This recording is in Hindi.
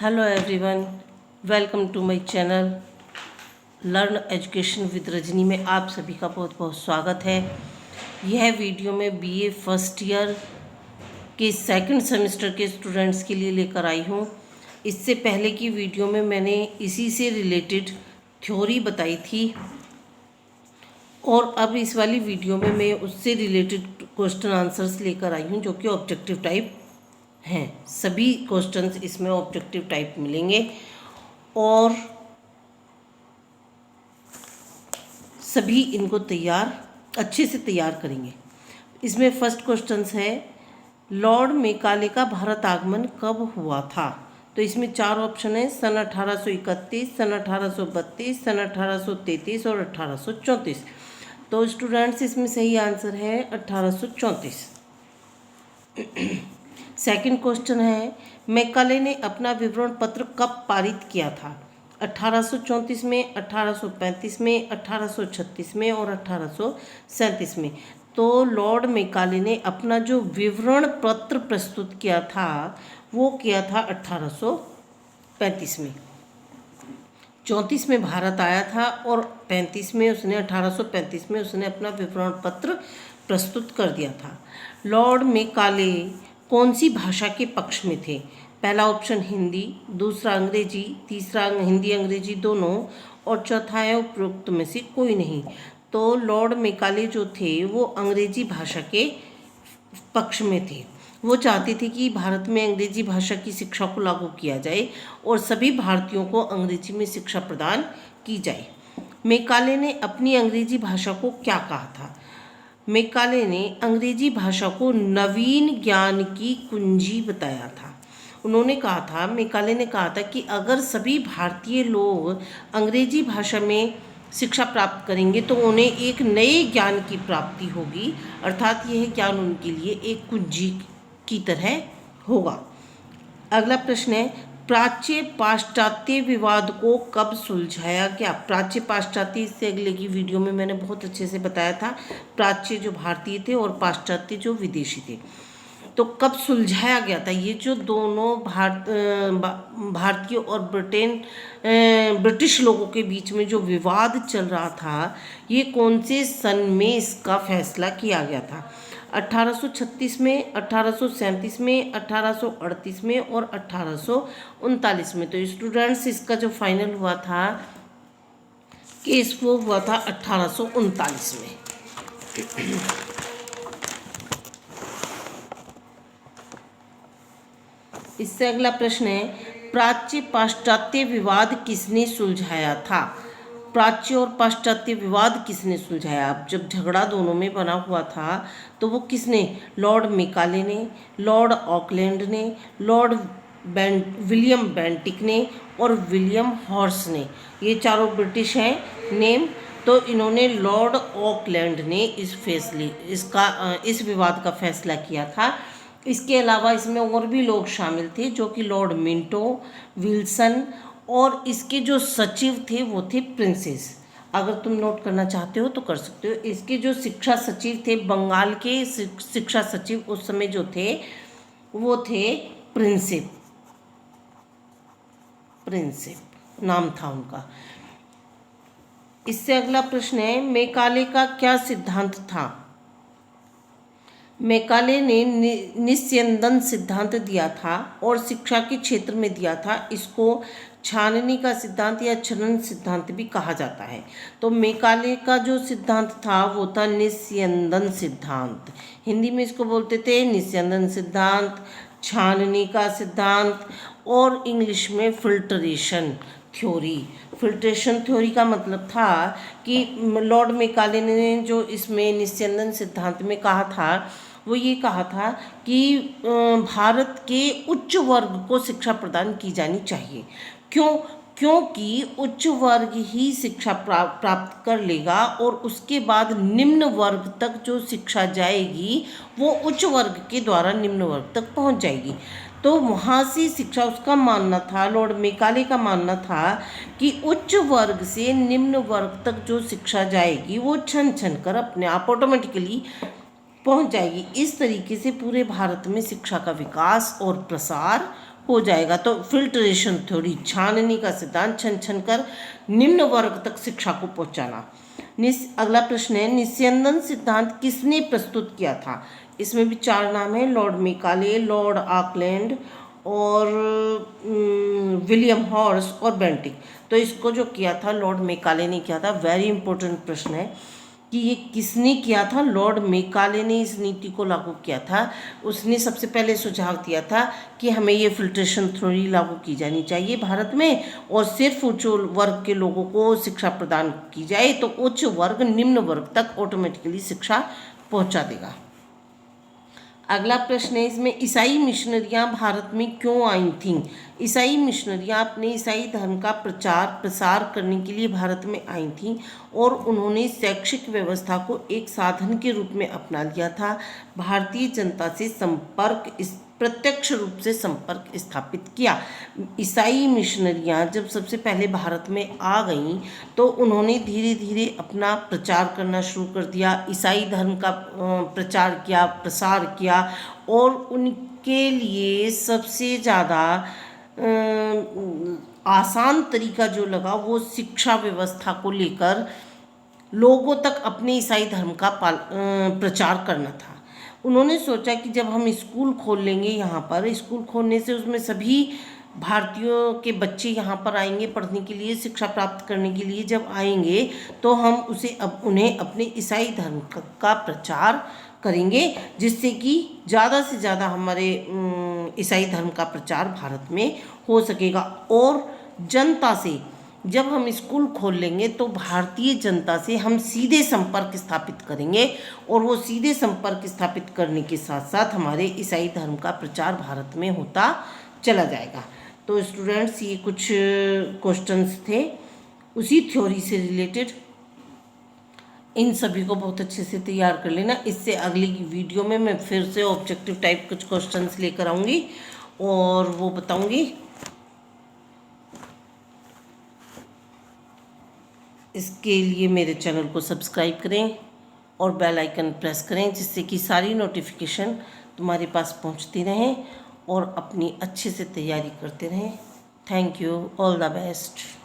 Hello everyone, welcome to my channel learn education with Rajni में आप सभी का बहुत बहुत स्वागत है। यह वीडियो मैं बीए फर्स्ट ईयर के सेकंड सेमेस्टर के स्टूडेंट्स के लिए लेकर आई हूँ। इससे पहले की वीडियो में मैंने इसी से रिलेटेड थ्योरी बताई थी और अब इस वाली वीडियो में मैं उससे रिलेटेड क्वेश्चन आंसर्स लेकर आई हूँ जो कि ऑब्जेक्टिव टाइप हैं। सभी क्वेश्चंस इसमें ऑब्जेक्टिव टाइप मिलेंगे और सभी इनको अच्छे से तैयार करेंगे। इसमें फर्स्ट क्वेश्चंस है, लॉर्ड मेकाले का भारत आगमन कब हुआ था? तो इसमें चार ऑप्शन है, सन 1831, सन 1832, सन 1833 और 1834। तो स्टूडेंट्स इसमें सही आंसर है 1834। सेकंड क्वेश्चन है, मेकाले ने अपना विवरण पत्र कब पारित किया था? 1834 में, 1835 में, 1836 में और 1837 में। तो लॉर्ड मेकाले ने अपना जो विवरण पत्र प्रस्तुत किया था वो किया था 1835 में। 34 में भारत आया था और 1835 में उसने अपना विवरण पत्र प्रस्तुत कर दिया था। लॉर्ड मेकाले कौन सी भाषा के पक्ष में थे? पहला ऑप्शन हिंदी, दूसरा अंग्रेजी, तीसरा हिंदी अंग्रेजी दोनों और चौथा है उपरोक्त में से कोई नहीं। तो लॉर्ड मेकाले जो थे वो अंग्रेजी भाषा के पक्ष में थे। वो चाहते थे कि भारत में अंग्रेजी भाषा की शिक्षा को लागू किया जाए और सभी भारतीयों को अंग्रेजी में शिक्षा प्रदान की जाए। मेकाले ने अपनी अंग्रेजी भाषा को क्या कहा था? मेकाले ने अंग्रेजी भाषा को नवीन ज्ञान की कुंजी बताया था। उन्होंने कहा था, मेकाले ने कहा था कि अगर सभी भारतीय लोग अंग्रेजी भाषा में शिक्षा प्राप्त करेंगे तो उन्हें एक नए ज्ञान की प्राप्ति होगी, अर्थात यह ज्ञान उनके लिए एक कुंजी की तरह होगा। अगला प्रश्न है, प्राच्य पाश्चात्य विवाद को कब सुलझाया गया? प्राच्य पाश्चात्य, इससे अगले की वीडियो में मैंने बहुत अच्छे से बताया था। प्राच्य जो भारतीय थे और पाश्चात्य जो विदेशी थे। तो कब सुलझाया गया था? ये जो दोनों भारतीय और ब्रिटिश लोगों के बीच में जो विवाद चल रहा था, ये कौन से सन में इसका फैसला किया गया था? 1836 में, 1837 में, 1838 में और 1839 में। तो स्टूडेंट्स इसका जो फाइनल हुआ था केस वो हुआ था 1839 में। इससे अगला प्रश्न है, प्राच्य पाश्चात्य विवाद किसने सुलझाया था? प्राच्य और पाश्चात्य विवाद किसने सुलझाया? अब जब झगड़ा दोनों में बना हुआ था तो वो किसने? लॉर्ड मेकाले ने, लॉर्ड ऑकलैंड ने, लॉर्ड विलियम बेंटिक ने और विलियम हॉर्स ने। ये चारों ब्रिटिश हैं नेम। तो इन्होंने लॉर्ड ऑकलैंड ने इस विवाद का फैसला किया था। इसके अलावा इसमें और भी लोग शामिल थे जो कि लॉर्ड मिंटो, विल्सन और इसके जो सचिव थे वो थे प्रिंसेस। अगर तुम नोट करना चाहते हो तो कर सकते हो। इसके जो शिक्षा सचिव थे, बंगाल के शिक्षा सचिव उस समय जो थे वो थे प्रिंसेप नाम था उनका। इससे अगला प्रश्न है, मेकाले का क्या सिद्धांत था? मेकाले ने निस्यंदन सिद्धांत दिया था और शिक्षा के क्षेत्र में दिया था। इसको छाननी का सिद्धांत या छनन सिद्धांत भी कहा जाता है। तो मेकाले का जो सिद्धांत था वो था निस्यंदन सिद्धांत। हिंदी में इसको बोलते थे निस्यंदन सिद्धांत, छाननी का सिद्धांत और इंग्लिश में फिल्ट्रेशन थ्योरी। फिल्ट्रेशन थ्योरी का मतलब था कि लॉर्ड मेकाले ने जो इसमें निस्यंदन सिद्धांत में कहा था वो ये कहा था कि भारत के उच्च वर्ग को शिक्षा प्रदान की जानी चाहिए। क्योंकि उच्च वर्ग ही शिक्षा प्राप्त कर लेगा और उसके बाद निम्न वर्ग तक जो शिक्षा जाएगी वो उच्च वर्ग के द्वारा निम्न वर्ग तक पहुंच जाएगी। तो वहाँ से शिक्षा, उसका मानना था, लॉर्ड मेकाले का मानना था कि उच्च वर्ग से निम्न वर्ग तक जो शिक्षा जाएगी वो छन कर अपने आप ऑटोमेटिकली पहुंच जाएगी। इस तरीके से पूरे भारत में शिक्षा का विकास और प्रसार हो जाएगा। तो फिल्ट्रेशन थ्योरी, छाननी का सिद्धांत, छन छन कर निम्न वर्ग तक शिक्षा को पहुंचाना। अगला प्रश्न है, निस्यंदन सिद्धांत किसने प्रस्तुत किया था? इसमें भी 4 नाम है, लॉर्ड मेकाले, लॉर्ड ऑकलैंड और विलियम हॉर्स और बेंटिक। तो इसको जो किया था लॉर्ड मेकाले ने किया था। वेरी इंपॉर्टेंट प्रश्न है कि ये किसने किया था? लॉर्ड मेकाले ने इस नीति को लागू किया था। उसने सबसे पहले सुझाव दिया था कि हमें ये फिल्ट्रेशन थ्योरी लागू की जानी चाहिए भारत में, और सिर्फ उच्च वर्ग के लोगों को शिक्षा प्रदान की जाए तो उच्च वर्ग निम्न वर्ग तक ऑटोमेटिकली शिक्षा पहुंचा देगा। अगला प्रश्न है इसमें, ईसाई मिशनरियाँ भारत में क्यों आई थीं? ईसाई मिशनरियाँ अपने ईसाई धर्म का प्रचार प्रसार करने के लिए भारत में आई थीं और उन्होंने शैक्षिक व्यवस्था को एक साधन के रूप में अपना लिया था। भारतीय जनता से प्रत्यक्ष रूप से संपर्क स्थापित किया। ईसाई मिशनरियाँ जब सबसे पहले भारत में आ गईं तो उन्होंने धीरे धीरे अपना प्रचार करना शुरू कर दिया, ईसाई धर्म का प्रचार किया, प्रसार किया, और उनके लिए सबसे ज़्यादा आसान तरीका जो लगा वो शिक्षा व्यवस्था को लेकर लोगों तक अपने ईसाई धर्म का प्रचार करना था। उन्होंने सोचा कि जब हम स्कूल खोल लेंगे, यहाँ पर स्कूल खोलने से उसमें सभी भारतीयों के बच्चे यहाँ पर आएंगे पढ़ने के लिए, शिक्षा प्राप्त करने के लिए जब आएंगे तो हम उन्हें अपने ईसाई धर्म का प्रचार करेंगे, जिससे कि ज़्यादा से ज़्यादा हमारे ईसाई धर्म का प्रचार भारत में हो सकेगा। और जनता से जब हम स्कूल खोल लेंगे तो भारतीय जनता से हम सीधे संपर्क स्थापित करेंगे, और वो सीधे संपर्क स्थापित करने के साथ साथ हमारे ईसाई धर्म का प्रचार भारत में होता चला जाएगा। तो स्टूडेंट्स, ये कुछ क्वेश्चंस थे उसी थ्योरी से रिलेटेड। इन सभी को बहुत अच्छे से तैयार कर लेना। इससे अगली वीडियो में मैं फिर से ऑब्जेक्टिव टाइप कुछ क्वेश्चंस लेकर आऊँगी और वो बताऊँगी। इसके लिए मेरे चैनल को सब्सक्राइब करें और बेल आइकन प्रेस करें, जिससे कि सारी नोटिफिकेशन तुम्हारे पास पहुंचती रहें और अपनी अच्छे से तैयारी करते रहें। Thank you, all the best.